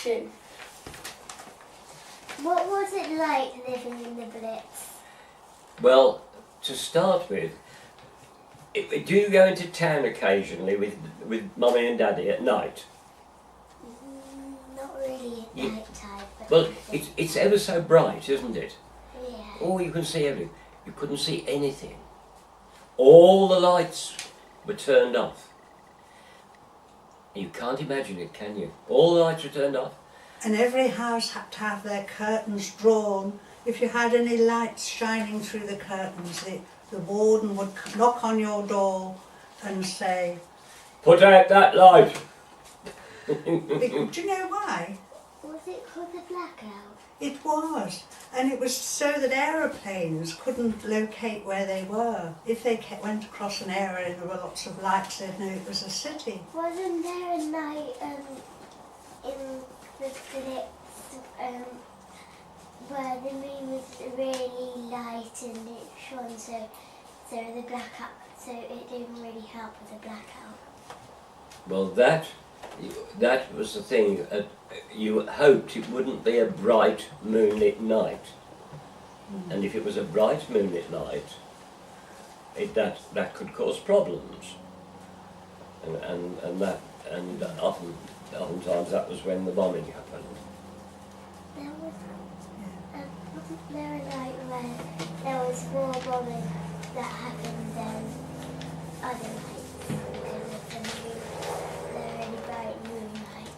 action. What was it like living in the Blitz? Well, to start with, do you go into town occasionally with Mummy and Daddy at night? Not really at night time. Well, it's ever so bright, isn't it? Yeah. Oh, you can see everything. You couldn't see anything. All the lights were turned off. You can't imagine it, can you? All the lights were turned off. And every house had to have their curtains drawn. If you had any lights shining through the curtains, the warden would knock on your door and say, "Put out that light." Do you know why? Was it called the blackout? It was. And it was so that aeroplanes couldn't locate where they were. If they went across an area and there were lots of lights, they'd know it was a city. Wasn't there a night in the Blitz where the moon was really light and it shone, so the blackout, so it didn't really help with the blackout? Well, that was the thing. You hoped it wouldn't be a bright moonlit night, and if it was a bright moonlit night, that could cause problems, and oftentimes that was when the bombing happened. Wasn't there a night where there was more bombing that happened than other nights because of the really bright moonlight?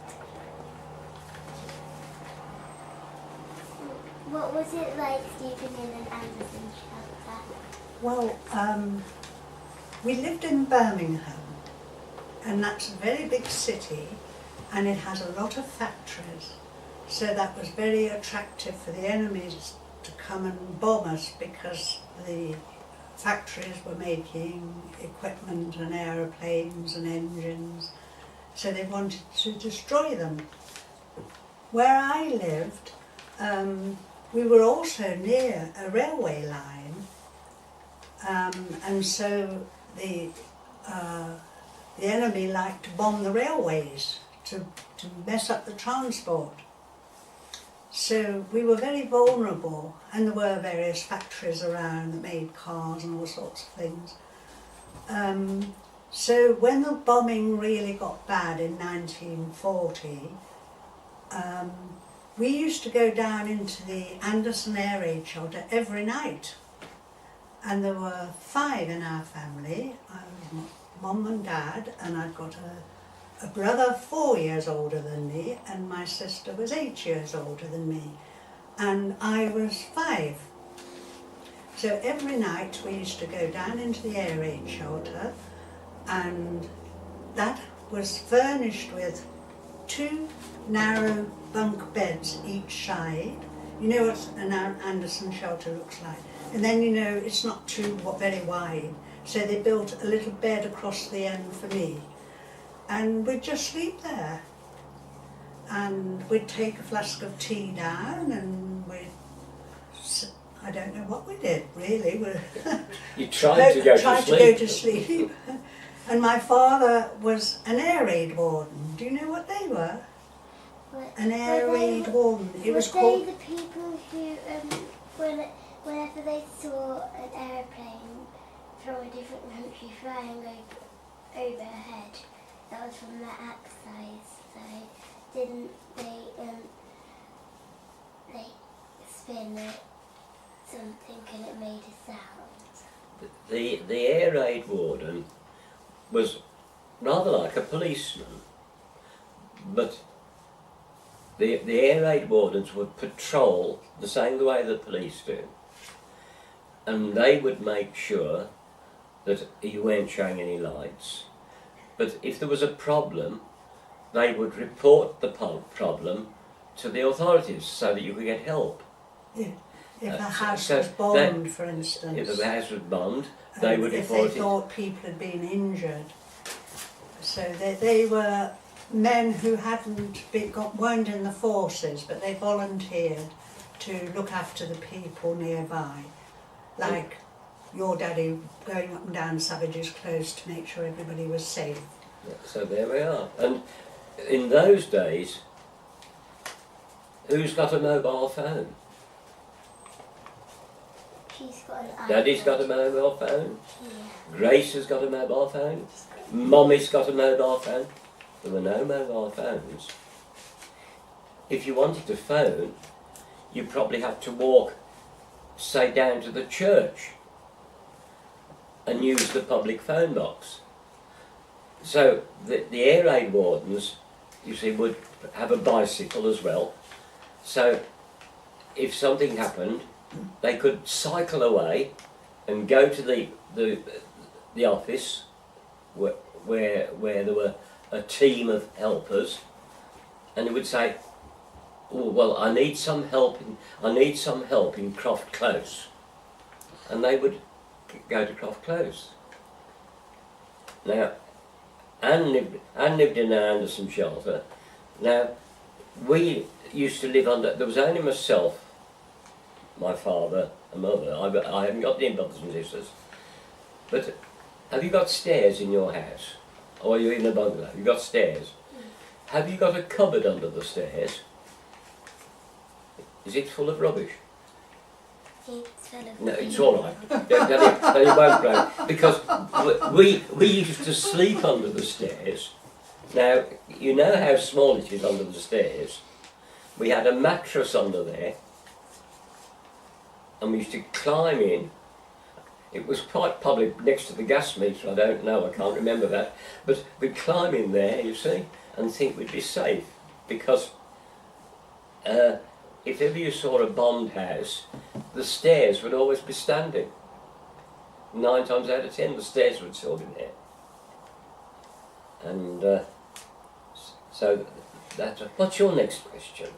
What was it like sleeping in an Anderson shelter? Well, we lived in Birmingham, and that's a very big city, and it has a lot of factories. So that was very attractive for the enemies to come and bomb us because the factories were making equipment and aeroplanes and engines, so they wanted to destroy them. Where I lived, we were also near a railway line, and so the enemy liked to bomb the railways to mess up the transport. So we were very vulnerable, and there were various factories around that made cars and all sorts of things. So when the bombing really got bad in 1940, we used to go down into the Anderson air raid shelter every night. And there were 5 in our family. I was Mum and Dad, and I'd got a brother 4 years older than me, and my sister was 8 years older than me, and I was 5. So every night we used to go down into the air raid shelter, and that was furnished with 2 narrow bunk beds each side. You know what an Anderson shelter looks like, and then you know it's not too very wide, so they built a little bed across the end for me. And we'd just sleep there, and we'd take a flask of tea down, and I don't know what we did really. You tried to go to sleep. And my father was an air raid warden. Do you know what they were? An air raid warden. It was called. Were they the people who, whenever they saw an aeroplane from a different country flying overhead, that was from their exercise, so didn't they spin it something and it made a sound? The air raid warden was rather like a policeman, but the air raid wardens would patrol the same way the police do, and they would make sure that you weren't showing any lights. But if there was a problem, they would report the problem to the authorities so that you could get help. Yeah. If a house was bombed, for instance. If the house was bombed, they would report it. If they thought people had been injured. So they were men who weren't in the forces, but they volunteered to look after the people nearby. Like your daddy going up and down Savage's Close to make sure everybody was safe. So there we are. And in those days, Who's got a mobile phone? She's got an iPad. Daddy's got a mobile phone. Yeah. Grace has got a mobile phone. Mommy's got a mobile phone. There were no mobile phones. If you wanted to phone, you probably had to walk, say, down to the church and use the public phone box. So the air raid wardens, you see, would have a bicycle as well. So if something happened, they could cycle away and go to the office where there were a team of helpers, and it would say, "Oh well, I need some help in Croft Close," and they would go to Croft Close. Now, Anne lived in an Anderson shelter. Now, we used to live under. There was only myself, my father, and mother. I haven't got any brothers and sisters. But have you got stairs in your house? Or are you in a bungalow? You've got stairs. Have you got a cupboard under the stairs? Is it full of rubbish? It's full of No, it's all right. Then it won't break. Because we used to sleep under the stairs. Now, you know how small it is under the stairs. We had a mattress under there, and we used to climb in. It was quite probably next to the gas meter, I don't know, I can't remember that. But we'd climb in there, you see, and think we'd be safe. Because if ever you saw a bombed house, the stairs would always be standing. 9 times out of 10, the stairs would still be there. And so that's. What's your next question?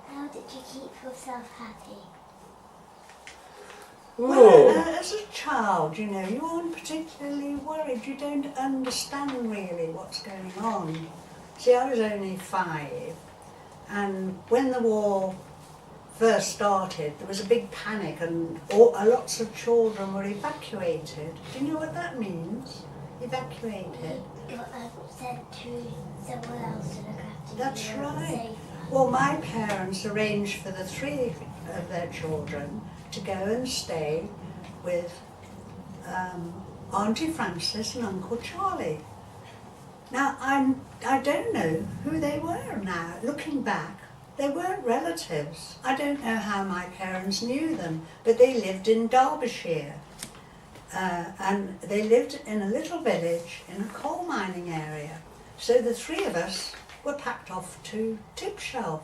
How did you keep yourself happy? Well, as a child, you know, you aren't particularly worried. You don't understand really what's going on. See, I was only 5, and when the war first started, there was a big panic, and lots of children were evacuated. Do you know what that means? Evacuated. Got sent to somewhere else to look after That's you. right. Well, my parents arranged for the 3 of their children to go and stay with Auntie Frances and Uncle Charlie. Now, I don't know who they were now. Looking back, they weren't relatives. I don't know how my parents knew them, but they lived in Derbyshire. And they lived in a little village in a coal mining area. So the 3 of us were packed off to Tipshelf.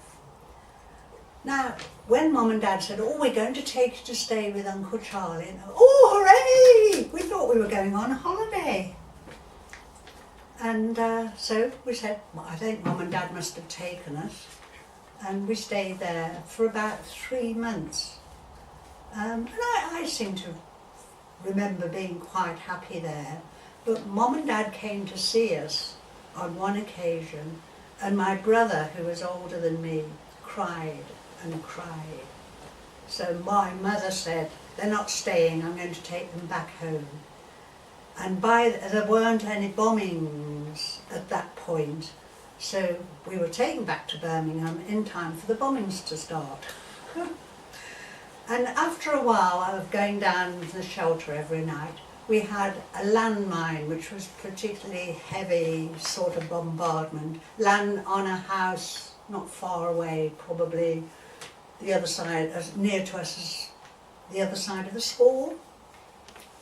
Now, when Mum and Dad said, "Oh, we're going to take you to stay with Uncle Charlie," and, "Oh, hooray!" We thought we were going on holiday. And so we said, well, I think Mum and Dad must have taken us. And we stayed there for about 3 months. And I seem to remember being quite happy there. But Mum and Dad came to see us on one occasion, and my brother, who was older than me, cried and cried. So my mother said, "They're not staying, I'm going to take them back home." And there weren't any bombings at that point, so we were taken back to Birmingham in time for the bombings to start. And after a while of going down to the shelter every night, we had a landmine, which was particularly heavy sort of bombardment, land on a house not far away, probably the other side, as near to us as the other side of the school.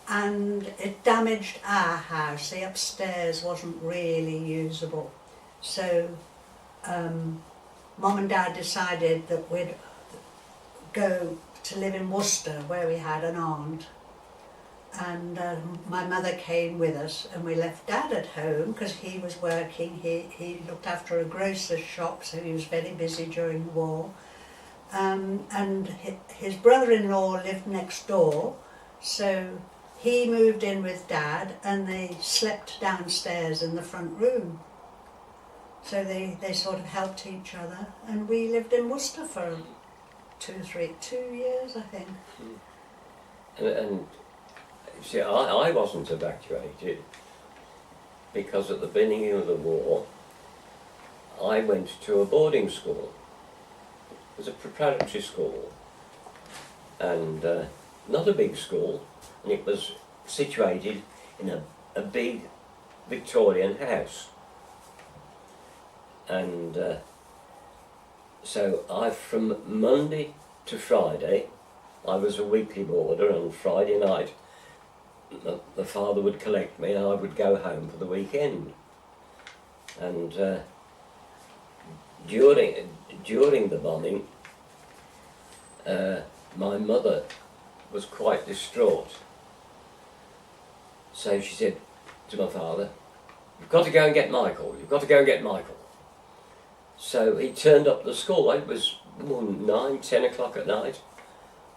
And it damaged our house. The upstairs wasn't really usable. So Mum and Dad decided that we'd go to live in Worcester, where we had an aunt. And my mother came with us, and we left Dad at home because he was working. He looked after a grocer's shop, so he was very busy during the war. And his brother-in-law lived next door, so he moved in with Dad, and they slept downstairs in the front room. So they sort of helped each other, and we lived in Worcester for 2 years, I think. And see, I wasn't evacuated because at the beginning of the war, I went to a boarding school. It was a preparatory school, and not a big school, and it was situated in a big Victorian house. And so from Monday to Friday, I was a weekly boarder. On Friday night, the father would collect me and I would go home for the weekend. And during the bombing, my mother was quite distraught. So she said to my father, "You've got to go and get Michael, you've got to go and get Michael." So he turned up the school. It was 9, 10 o'clock at night,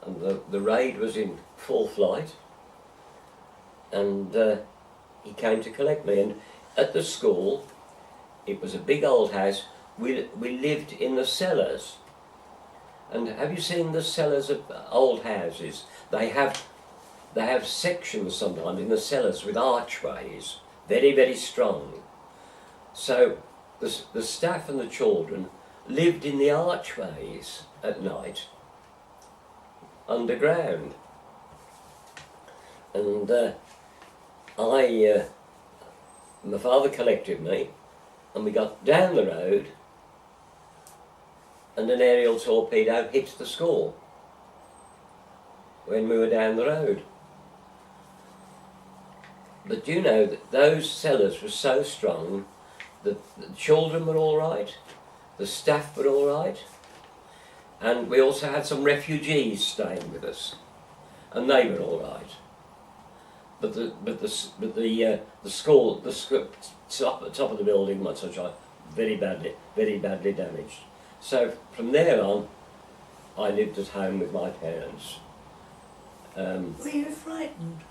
and the raid was in full flight. And he came to collect me. And at the school, it was a big old house. We lived in the cellars. And have you seen the cellars of old houses? They have sections sometimes in the cellars with archways, very, very strong. So the staff and the children lived in the archways at night, underground. And my father collected me, and we got down the road, and an aerial torpedo hit the school when we were down the road. But you know that those cellars were so strong that the children were all right, the staff were all right, and we also had some refugees staying with us, and they were all right. But the school, top of the building, much such very badly damaged. So from there on, I lived at home with my parents. Were you frightened?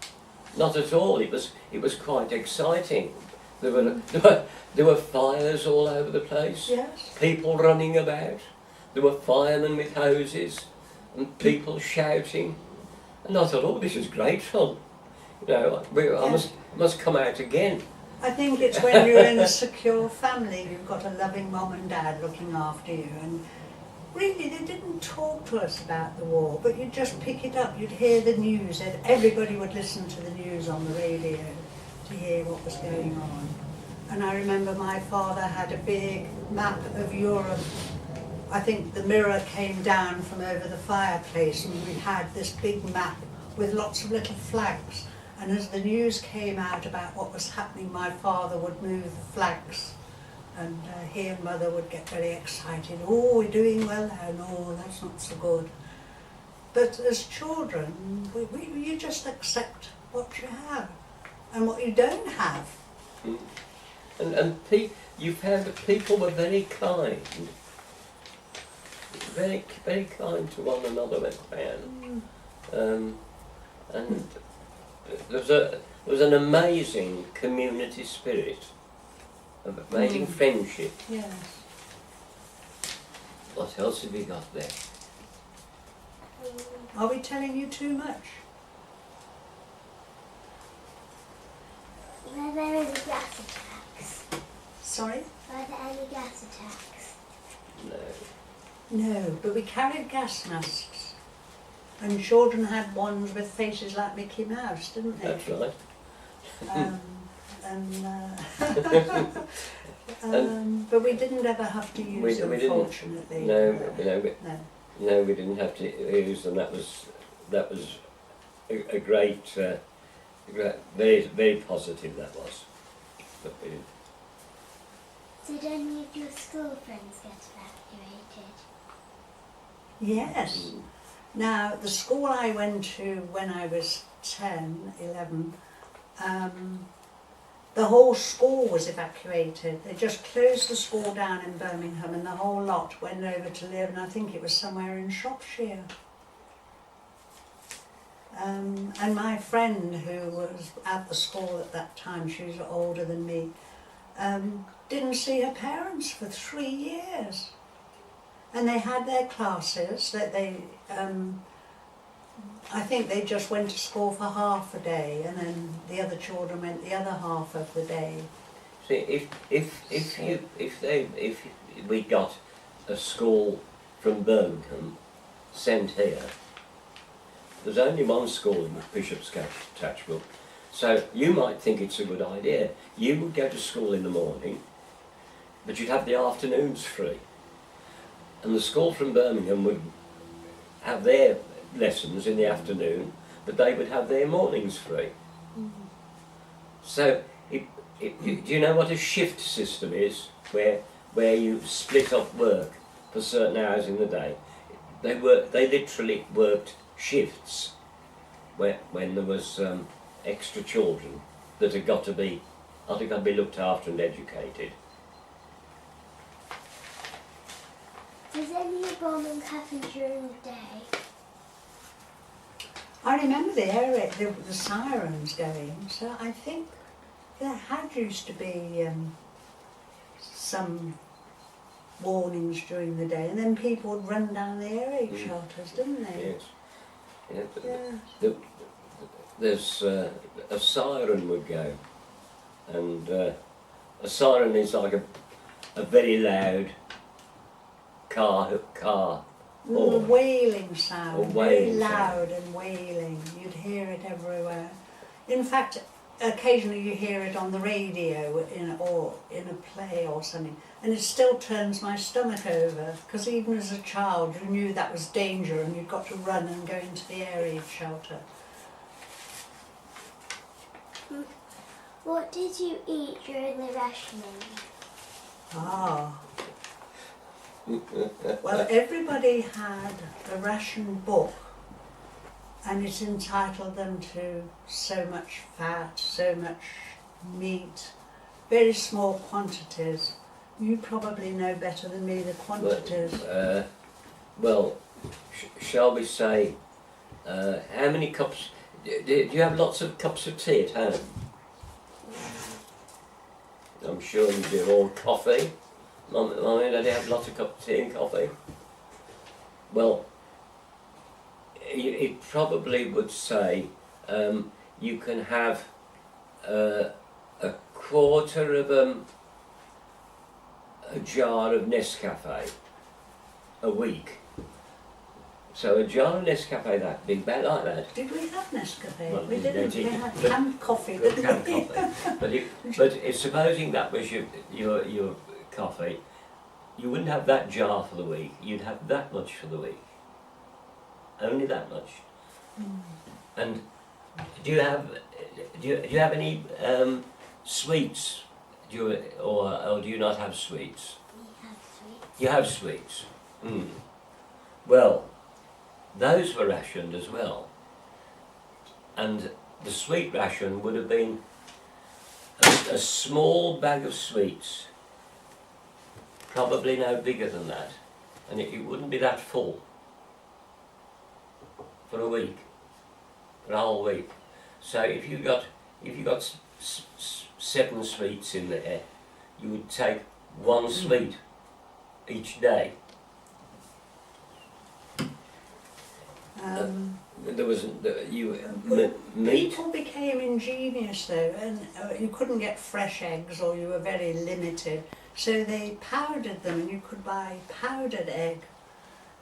Not at all. It was quite exciting. There were fires all over the place. Yes. People running about. There were firemen with hoses, and people shouting. And I thought, oh, this is great fun. You know, I must come out again. I think it's when you're in a secure family, you've got a loving mum and dad looking after you, and really they didn't talk to us about the war, but you'd just pick it up, you'd hear the news, and everybody would listen to the news on the radio to hear what was going on. And I remember my father had a big map of Europe. I think the mirror came down from over the fireplace, and we had this big map with lots of little flags. And as the news came out about what was happening, my father would move the flags, and he and mother would get very excited. Oh, we're doing well now. No, that's not so good. But as children, you just accept what you have and what you don't have. And you found that people were very kind. Very, very kind to one another when found. And there was an amazing community spirit, an amazing friendship. Yes. What else have we got there? Are we telling you too much? Were there any gas attacks? Sorry? Were there any gas attacks? No. No, but we carried gas masks. And children had ones with faces like Mickey Mouse, didn't they? That's right. But we didn't ever have to use them, fortunately. No, we didn't have to use them. That was a great, very, very positive. That was. But we didn't. Did any of your school friends get evacuated? Yes. Now, the school I went to when I was 10, 11, the whole school was evacuated. They just closed the school down in Birmingham, and the whole lot went over to live, and I think it was somewhere in Shropshire. And my friend who was at the school at that time, she was older than me, didn't see her parents for 3 years. And they had their classes that I think they just went to school for half a day, and then the other children went the other half of the day. See, if we got a school from Birmingham sent here, there's only one school in Bishop's Catchbook, so you might think it's a good idea. You would go to school in the morning, but you'd have the afternoons free. And the school from Birmingham would have their lessons in the afternoon, but they would have their mornings free. So, do you know what a shift system is? Where you split up work for certain hours in the day. They literally worked shifts when there was extra children that had got to be looked after and educated. Does any bombing happen during the day? I remember the sirens going, so I think there had used to be some warnings during the day, and then people would run down the air raid shelters, didn't they? Yes. Yeah. There's a siren would go, and a siren is like a very loud car A horn. wailing sound, A wailing very loud and wailing. You'd hear it everywhere. In fact, occasionally you hear it on the radio or in a play or something, and it still turns my stomach over, because even as a child you knew that was danger and you'd got to run and go into the air raid shelter. What did you eat during the rationing? Ah. Well, everybody had a ration book, and it entitled them to so much fat, so much meat, very small quantities. You probably know better than me the quantities. Shall we say, how many cups? Do you have lots of cups of tea at home? I'm sure you do. Or coffee. Mummy and Daddy have lots of cups of tea and coffee. Well, it probably would say you can have a quarter of a jar of Nescafe a week. So a jar of Nescafe that big, about like that. Did we have Nescafe? Well, we didn't. We had but- canned coffee, Good didn't canned we? coffee. But if supposing that was your coffee, you wouldn't have that jar for the week. You'd have that much for the week. Only that much. And do you have any sweets? Or do you not have sweets? We have sweets. You have sweets. Well, those were rationed as well. And the sweet ration would have been a small bag of sweets, probably no bigger than that, and it wouldn't be that full for a week, for a whole week. So if you got 7 sweets in there, you would take 1 sweet each day. There was meat. People became ingenious though, and you couldn't get fresh eggs, or you were very limited. So they powdered them, and you could buy powdered egg,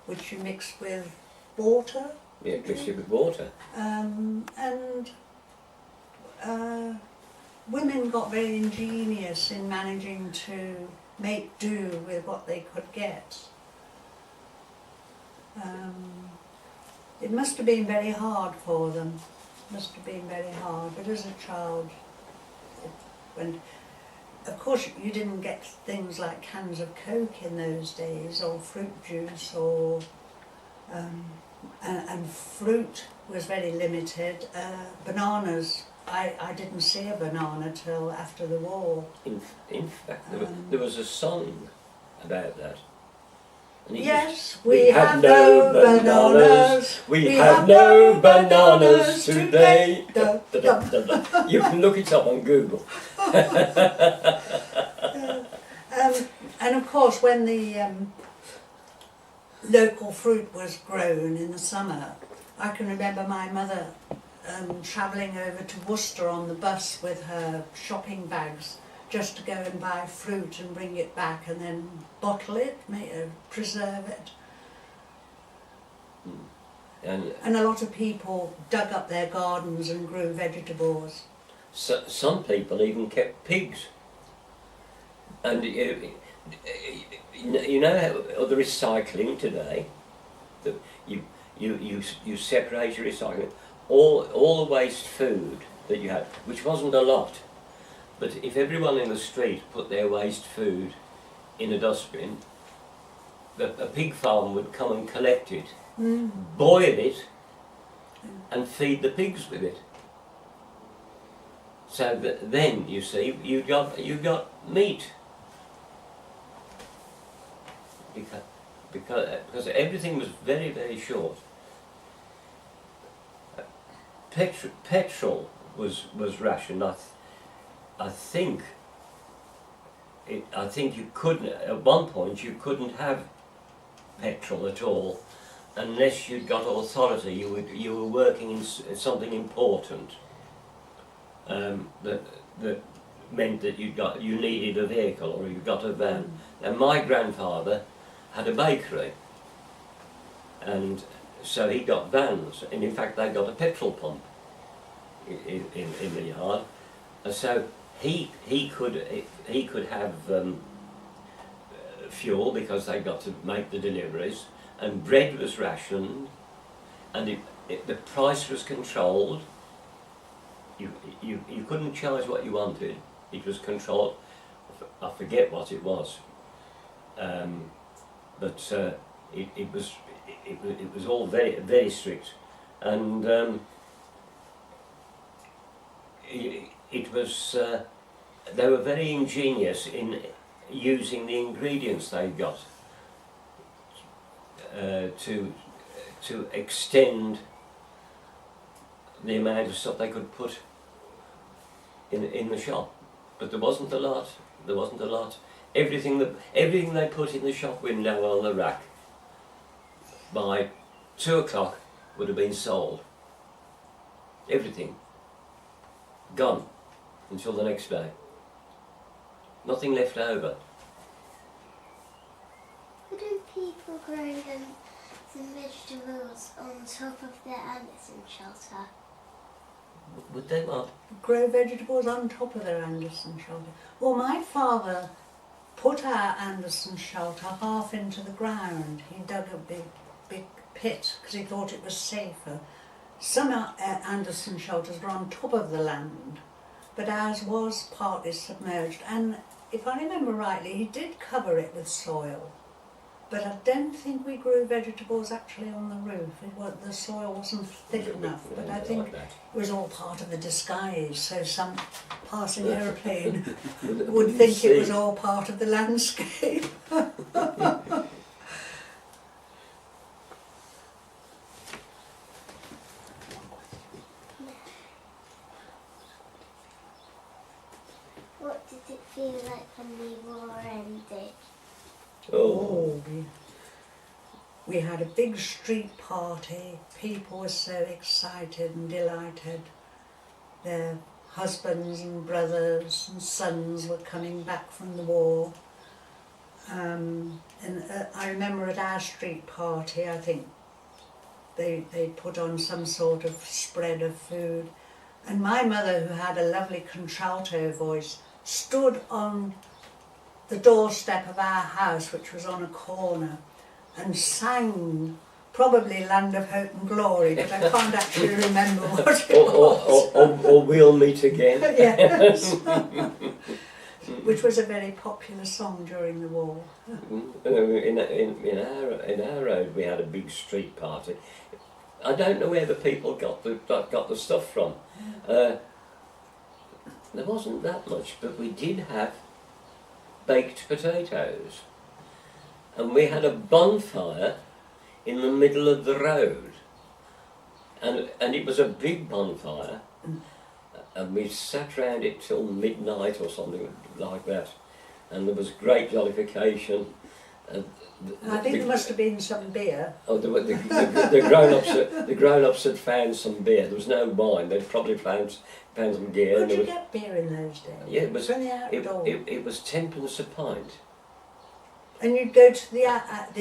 which you mixed with water. Yeah, mixed it with water. Women got very ingenious in managing to make do with what they could get. It must have been very hard for them. Must have been very hard. But as a child, of course, you didn't get things like cans of Coke in those days, or fruit juice, or and fruit was very limited. Bananas. I didn't see a banana till after the war. In fact, there was a song about that. And it Yes, was, we have no bananas. We have no bananas today. Da, da, da. You can look it up on Google. And of course, when the local fruit was grown in the summer, I can remember my mother travelling over to Worcester on the bus with her shopping bags just to go and buy fruit and bring it back and then bottle it, preserve it. And a lot of people dug up their gardens and grew vegetables. So, some people even kept pigs. And you know how the recycling today, that you separate your recycling, all the waste food that you had, which wasn't a lot, but if everyone in the street put their waste food in a dustbin, a pig farm would come and collect it, boil it, and feed the pigs with it. So that then, you see, you got meat. Because everything was very, very short. Petrol was rationed. I think you couldn't, at one point you couldn't have petrol at all unless you'd got authority. You were working in something important that meant that you needed a vehicle or you got a van. And my grandfather had a bakery, and so he got vans, and in fact they got a petrol pump in the yard, and so he could have fuel because they got to make the deliveries, and bread was rationed, and the price was controlled. You couldn't charge what you wanted. It was controlled. I forget what it was, but it was all very, very strict, and it was. They were very ingenious in using the ingredients they got to extend the amount of stuff they could put in the shop. But there wasn't a lot. There wasn't a lot. Everything they put in the shop window on the rack by 2 o'clock would have been sold. Everything gone until the next day. Nothing left over. Wouldn't people grow some vegetables on top of their Anderson shelter? Would they what? Grow vegetables on top of their Anderson shelter. Well, my father put our Anderson shelter half into the ground. He dug a big pit because he thought it was safer. Some Anderson shelters were on top of the land, but ours was partly submerged, and if I remember rightly, he did cover it with soil. But I don't think we grew vegetables actually on the roof. The soil wasn't thick enough, but I think it was all part of the disguise, so some passing aeroplane would think it was all part of the landscape. What did it feel like when the war ended? Oh, we had a big street party. People were so excited and delighted. Their husbands and brothers and sons were coming back from the war. And I remember at our street party, I think they put on some sort of spread of food. And my mother, who had a lovely contralto voice, stood on the doorstep of our house, which was on a corner, and sang probably Land of Hope and Glory, but I can't actually remember what it was. Or We'll Meet Again. Yes. Which was a very popular song during the war. In our road we had a big street party. I don't know where the people got the stuff from. There wasn't that much, but we did have baked potatoes, and we had a bonfire in the middle of the road, and it was a big bonfire, and we sat round it till midnight or something like that, and there was great jollification, I think there must have been some beer. Oh, the grown-ups had found some beer. There was no wine. They'd probably found some gear. Could you get beer in those days? Yeah, it was. From the outdoor. It was 10p a pint. And you'd go to the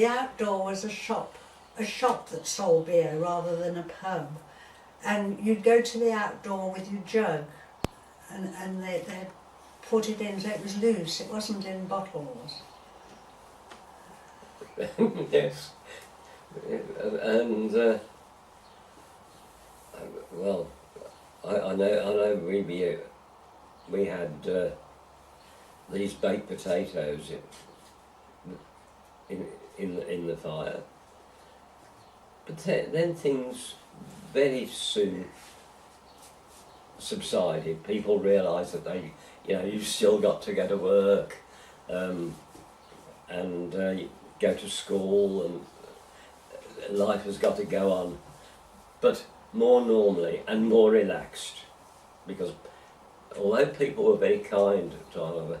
outdoor was a shop that sold beer rather than a pub, and you'd go to the outdoor with your jug, and they'd put it in so it was loose. It wasn't in bottles. Yes, and well, I know we had these baked potatoes in the fire, but then things very soon subsided. People realised that you've still got to go to work, and go to school, and life has got to go on, but more normally and more relaxed, because although people were very kind to Oliver,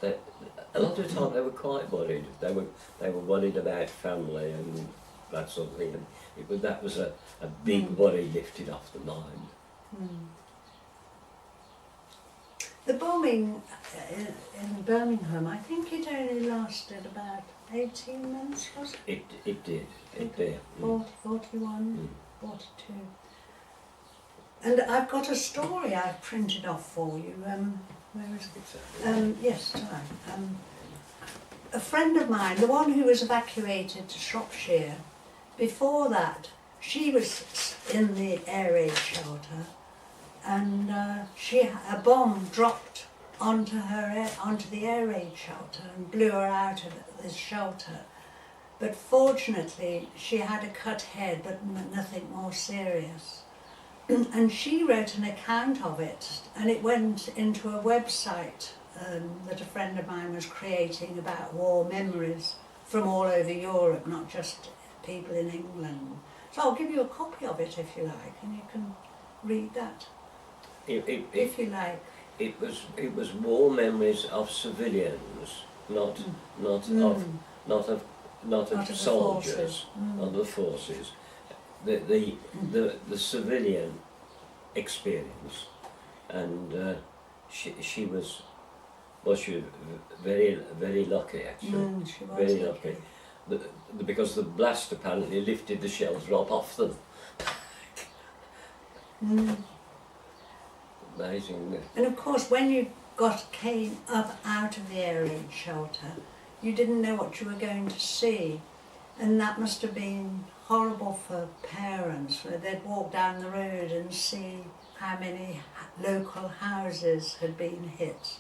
a lot of the time they were quite worried. They were worried about family and that sort of thing, and that was a big worry lifted off the mind. The bombing in Birmingham, I think it only lasted about 18 months, was it? It did. It did. 41, 42. And I've got a story I've printed off for you. Where is it? Yes, right. A friend of mine, the one who was evacuated to Shropshire, before that, she was in the air raid shelter, and a bomb dropped onto the air raid shelter and blew her out of this shelter. But fortunately, she had a cut head, but nothing more serious. And she wrote an account of it, and it went into a website that a friend of mine was creating about war memories from all over Europe, not just people in England. So I'll give you a copy of it if you like, and you can read that if you like. It was war memories of civilians, not of soldiers, of the forces. The civilian experience, and she was very lucky actually. She was very lucky. Because the blast apparently lifted the shells right off them. Amazing, isn't it? And of course, when you came up out of the air raid shelter, you didn't know what you were going to see, and that must have been horrible for parents, where they'd walk down the road and see how many local houses had been hit.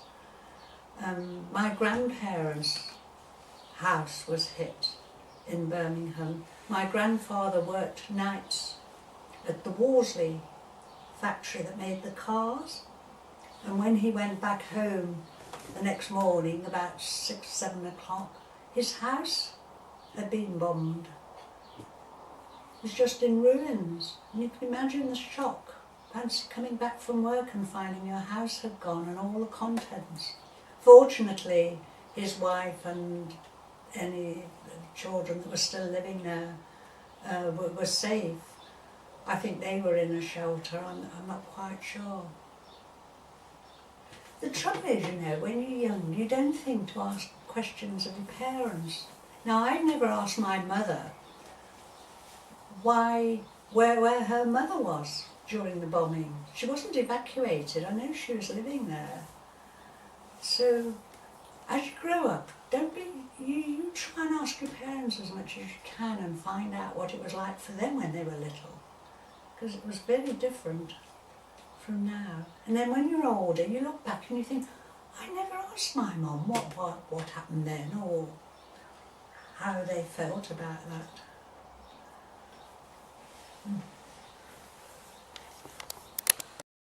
My grandparents' house was hit in Birmingham. My grandfather worked nights at the Worsley factory that made the cars, and when he went back home the next morning about 6, 7 o'clock, his house had been bombed. It was just in ruins, and you can imagine the shock. Fancy coming back from work and finding your house had gone and all the contents. Fortunately, his wife and any children that were still living there were safe. I think they were in a shelter, I'm not quite sure. The trouble is, when you're young, you don't think to ask questions of your parents. Now, I never asked my mother where her mother was during the bombing. She wasn't evacuated, I know she was living there. So, as you grow up, you try and ask your parents as much as you can and find out what it was like for them when they were little. Because it was very different from now. And then when you're older, you look back and you think, I never asked my mum what happened then, or how they felt about that.